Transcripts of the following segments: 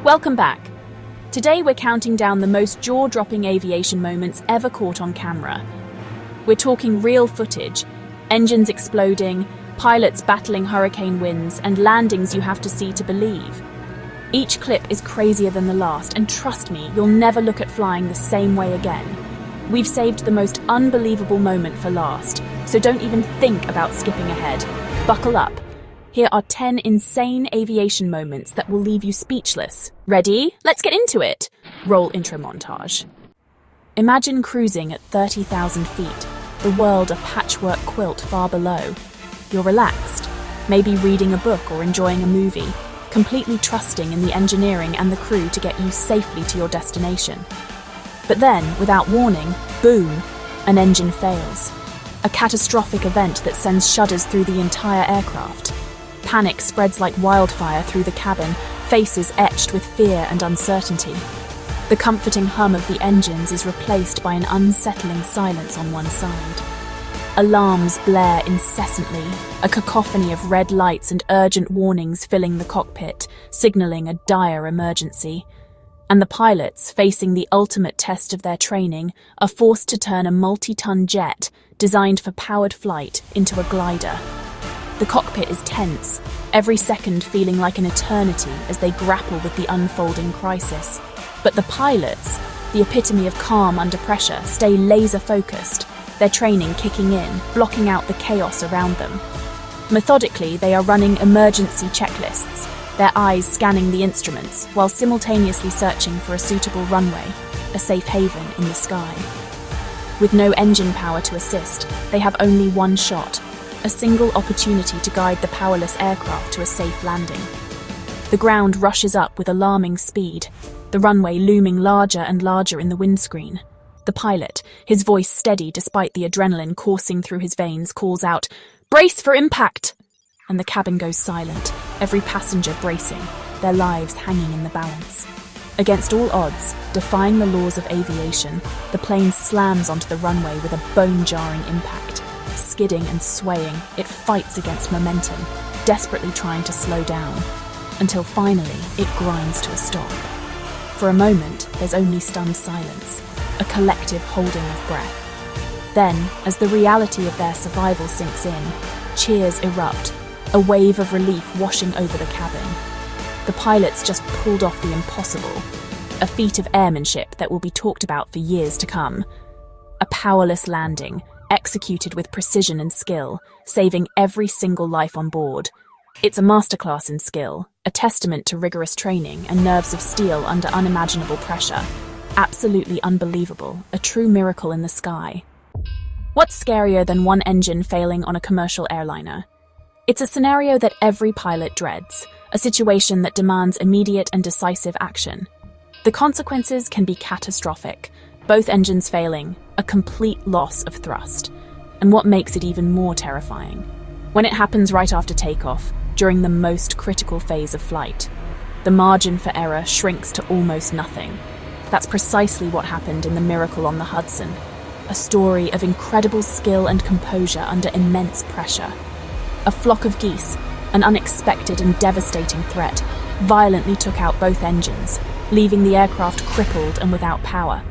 Welcome back. Today we're counting down the most jaw-dropping aviation moments ever caught on camera. We're talking real footage, engines exploding, pilots battling hurricane winds, and landings you have to see to believe. Each clip is crazier than the last, and trust me, you'll never look at flying the same way again. We've saved the most unbelievable moment for last, so don't even think about skipping ahead. Buckle up. Here are 10 insane aviation moments that will leave you speechless. Ready? Let's get into it. Roll intro montage. Imagine cruising at 30,000 feet, the world a patchwork quilt far below. You're relaxed, maybe reading a book or enjoying a movie, completely trusting in the engineering and the crew to get you safely to your destination. But then, without warning, boom, an engine fails. A catastrophic event that sends shudders through the entire aircraft. Panic spreads like wildfire through the cabin, faces etched with fear and uncertainty. The comforting hum of the engines is replaced by an unsettling silence on one side. Alarms blare incessantly, a cacophony of red lights and urgent warnings filling the cockpit, signaling a dire emergency. And the pilots, facing the ultimate test of their training, are forced to turn a multi-ton jet, designed for powered flight, into a glider. The cockpit is tense, every second feeling like an eternity as they grapple with the unfolding crisis. But the pilots, the epitome of calm under pressure, stay laser-focused, their training kicking in, blocking out the chaos around them. Methodically, they are running emergency checklists, their eyes scanning the instruments, while simultaneously searching for a suitable runway, a safe haven in the sky. With no engine power to assist, they have only one shot, a single opportunity to guide the powerless aircraft to a safe landing. The ground rushes up with alarming speed, the runway looming larger and larger in the windscreen. The pilot, his voice steady despite the adrenaline coursing through his veins, calls out, "Brace for impact!" And the cabin goes silent, every passenger bracing, their lives hanging in the balance. Against all odds, defying the laws of aviation, the plane slams onto the runway with a bone-jarring impact. Skidding and swaying, it fights against momentum, desperately trying to slow down, until finally it grinds to a stop. For a moment, there's only stunned silence, a collective holding of breath. Then, as the reality of their survival sinks in, cheers erupt, a wave of relief washing over the cabin. The pilots just pulled off the impossible, a feat of airmanship that will be talked about for years to come. A powerless landing, executed with precision and skill, saving every single life on board. It's a masterclass in skill, a testament to rigorous training and nerves of steel under unimaginable pressure. Absolutely unbelievable, a true miracle in the sky. What's scarier than one engine failing on a commercial airliner? It's a scenario that every pilot dreads, a situation that demands immediate and decisive action. The consequences can be catastrophic, both engines failing, a complete loss of thrust. And what makes it even more terrifying? When it happens right after takeoff, during the most critical phase of flight, the margin for error shrinks to almost nothing. That's precisely what happened in the Miracle on the Hudson, a story of incredible skill and composure under immense pressure. A flock of geese, an unexpected and devastating threat, violently took out both engines, leaving the aircraft crippled and without power.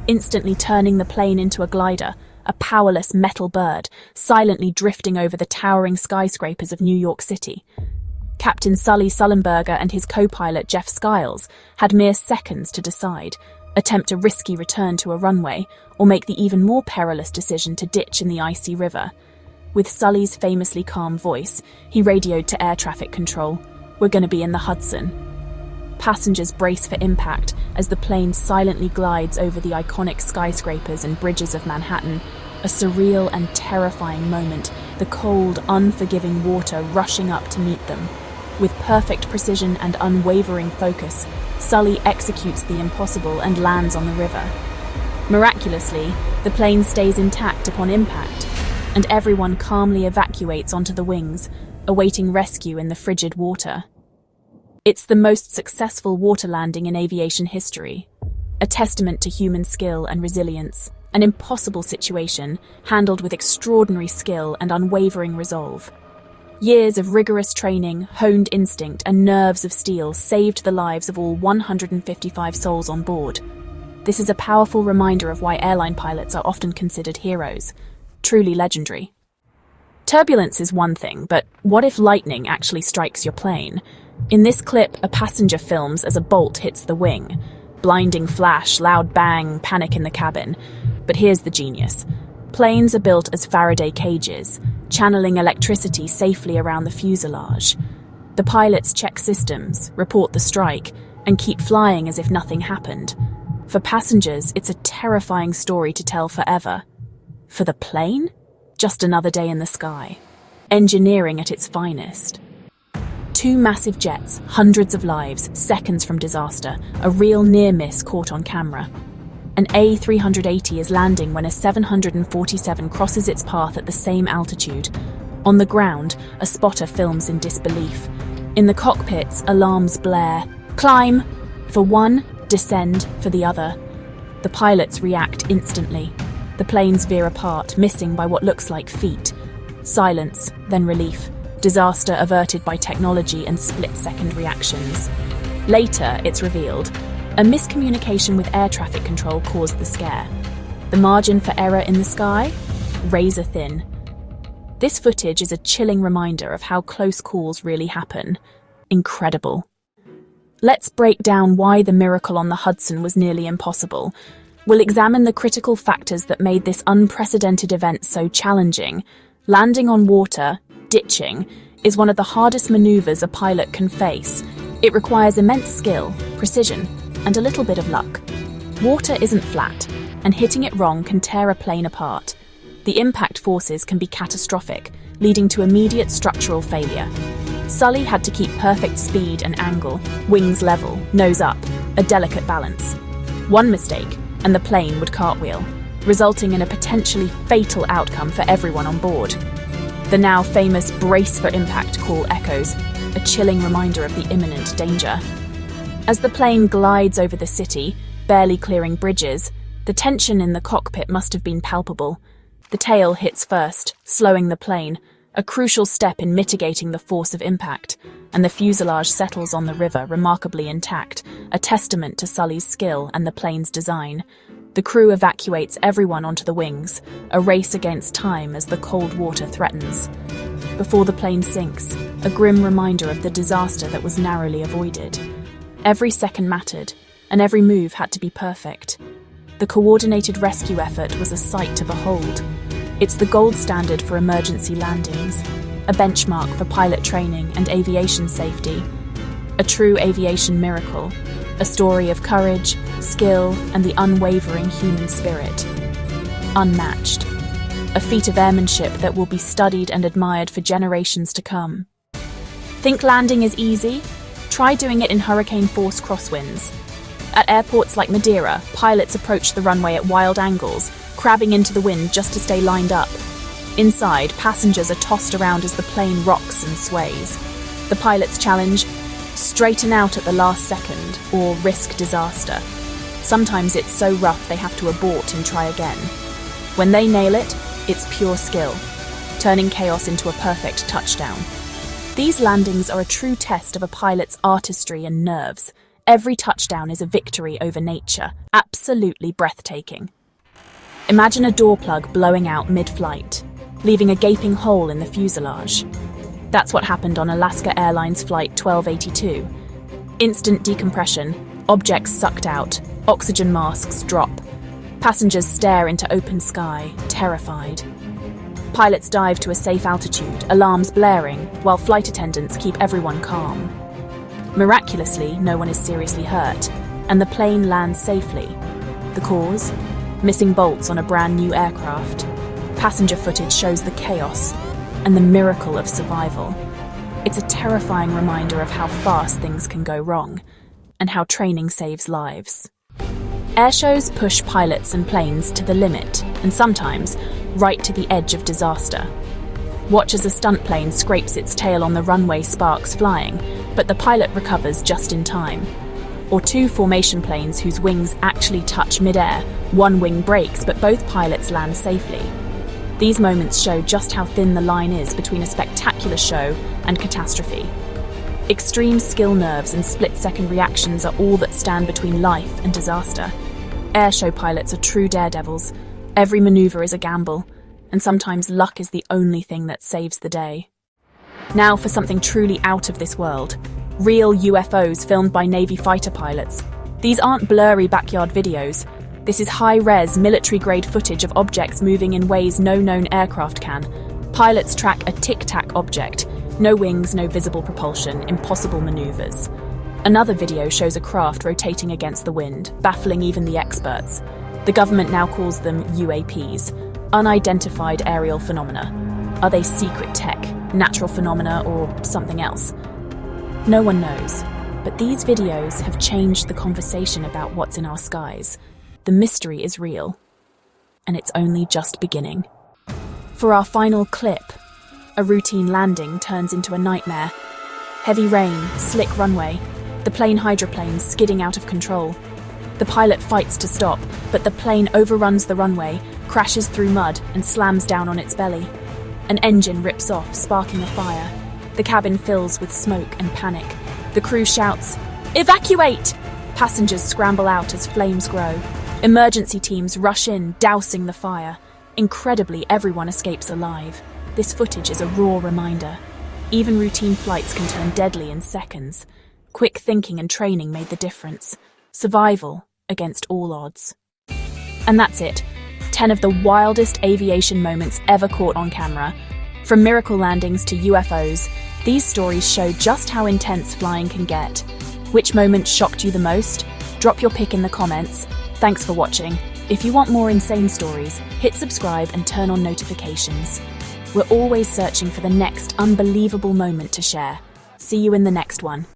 Instantly turning the plane into a glider, a powerless metal bird, silently drifting over the towering skyscrapers of New York City. Captain Sully Sullenberger and his co-pilot Jeff Skiles had mere seconds to decide, attempt a risky return to a runway, or make the even more perilous decision to ditch in the icy river. With Sully's famously calm voice, he radioed to air traffic control, "We're going to be in the Hudson." Passengers brace for impact as the plane silently glides over the iconic skyscrapers and bridges of Manhattan, a surreal and terrifying moment, the cold, unforgiving water rushing up to meet them. With perfect precision and unwavering focus, Sully executes the impossible and lands on the river. Miraculously, the plane stays intact upon impact, and everyone calmly evacuates onto the wings, awaiting rescue in the frigid water. It's the most successful water landing in aviation history, a testament to human skill and resilience, an impossible situation handled with extraordinary skill and unwavering resolve. Years of rigorous training, honed instinct, and nerves of steel saved the lives of all 155 souls on board. This is a powerful reminder of why airline pilots are often considered heroes, truly legendary. Turbulence is one thing, but what if lightning actually strikes your plane? In this clip, a passenger films as a bolt hits the wing. Blinding flash, loud bang, panic in the cabin. But here's the genius. Planes are built as Faraday cages, channeling electricity safely around the fuselage. The pilots check systems, report the strike, and keep flying as if nothing happened. For passengers, it's a terrifying story to tell forever. For the plane? Just another day in the sky. Engineering at its finest. Two massive jets, hundreds of lives, seconds from disaster, a real near-miss caught on camera. An A380 is landing when a 747 crosses its path at the same altitude. On the ground, a spotter films in disbelief. In the cockpits, alarms blare. Climb! For one, descend for the other. The pilots react instantly. The planes veer apart, missing by what looks like feet. Silence, then relief. Disaster averted by technology and split-second reactions. Later, it's revealed. A miscommunication with air traffic control caused the scare. The margin for error in the sky? Razor thin. This footage is a chilling reminder of how close calls really happen. Incredible. Let's break down why the miracle on the Hudson was nearly impossible. We'll examine the critical factors that made this unprecedented event so challenging. Landing on water, ditching, is one of the hardest maneuvers a pilot can face. It requires immense skill, precision, and a little bit of luck. Water isn't flat, and hitting it wrong can tear a plane apart. The impact forces can be catastrophic, leading to immediate structural failure. Sully had to keep perfect speed and angle, wings level, nose up, a delicate balance. One mistake, and the plane would cartwheel, resulting in a potentially fatal outcome for everyone on board. The now famous brace for impact call echoes, a chilling reminder of the imminent danger. As the plane glides over the city, barely clearing bridges, the tension in the cockpit must have been palpable. The tail hits first, slowing the plane, a crucial step in mitigating the force of impact, and the fuselage settles on the river remarkably intact, a testament to Sully's skill and the plane's design. The crew evacuates everyone onto the wings, a race against time as the cold water threatens. Before the plane sinks, a grim reminder of the disaster that was narrowly avoided. Every second mattered, and every move had to be perfect. The coordinated rescue effort was a sight to behold. It's the gold standard for emergency landings, a benchmark for pilot training and aviation safety. A true aviation miracle, a story of courage, skill, and the unwavering human spirit. Unmatched. A feat of airmanship that will be studied and admired for generations to come. Think landing is easy? Try doing it in hurricane-force crosswinds. At airports like Madeira, pilots approach the runway at wild angles, crabbing into the wind just to stay lined up. Inside, passengers are tossed around as the plane rocks and sways. The pilot's challenge? Straighten out at the last second, or risk disaster. Sometimes it's so rough they have to abort and try again. When they nail it, it's pure skill, turning chaos into a perfect touchdown. These landings are a true test of a pilot's artistry and nerves. Every touchdown is a victory over nature, absolutely breathtaking. Imagine a door plug blowing out mid-flight, leaving a gaping hole in the fuselage. That's what happened on Alaska Airlines Flight 1282. Instant decompression, objects sucked out, oxygen masks drop. Passengers stare into open sky, terrified. Pilots dive to a safe altitude, alarms blaring, while flight attendants keep everyone calm. Miraculously, no one is seriously hurt, and the plane lands safely. The cause? Missing bolts on a brand new aircraft. Passenger footage shows the chaos and the miracle of survival. It's a terrifying reminder of how fast things can go wrong, and how training saves lives. Airshows push pilots and planes to the limit, and sometimes right to the edge of disaster. Watch as a stunt plane scrapes its tail on the runway, sparks flying, but the pilot recovers just in time. Or two formation planes whose wings actually touch mid-air. One wing breaks, but both pilots land safely. These moments show just how thin the line is between a spectacular show and catastrophe. Extreme skill nerves and split-second reactions are all that stand between life and disaster. Airshow pilots are true daredevils. Every maneuver is a gamble, and sometimes luck is the only thing that saves the day. Now for something truly out of this world. Real UFOs filmed by Navy fighter pilots. These aren't blurry backyard videos. This is high-res, military-grade footage of objects moving in ways no known aircraft can. Pilots track a tic-tac object. No wings, no visible propulsion, impossible maneuvers. Another video shows a craft rotating against the wind, baffling even the experts. The government now calls them UAPs, unidentified aerial phenomena. Are they secret tech, natural phenomena, or something else? No one knows, but these videos have changed the conversation about what's in our skies. The mystery is real, and it's only just beginning. For our final clip, a routine landing turns into a nightmare. Heavy rain, slick runway, the plane hydroplanes skidding out of control. The pilot fights to stop, but the plane overruns the runway, crashes through mud, and slams down on its belly. An engine rips off, sparking a fire. The cabin fills with smoke and panic. The crew shouts, "Evacuate!" Passengers scramble out as flames grow. Emergency teams rush in, dousing the fire. Incredibly, everyone escapes alive. This footage is a raw reminder. Even routine flights can turn deadly in seconds. Quick thinking and training made the difference. Survival against all odds. And that's it. 10 of the wildest aviation moments ever caught on camera. From miracle landings to UFOs, these stories show just how intense flying can get. Which moment shocked you the most? Drop your pick in the comments. Thanks for watching. If you want more insane stories, hit subscribe and turn on notifications. We're always searching for the next unbelievable moment to share. See you in the next one.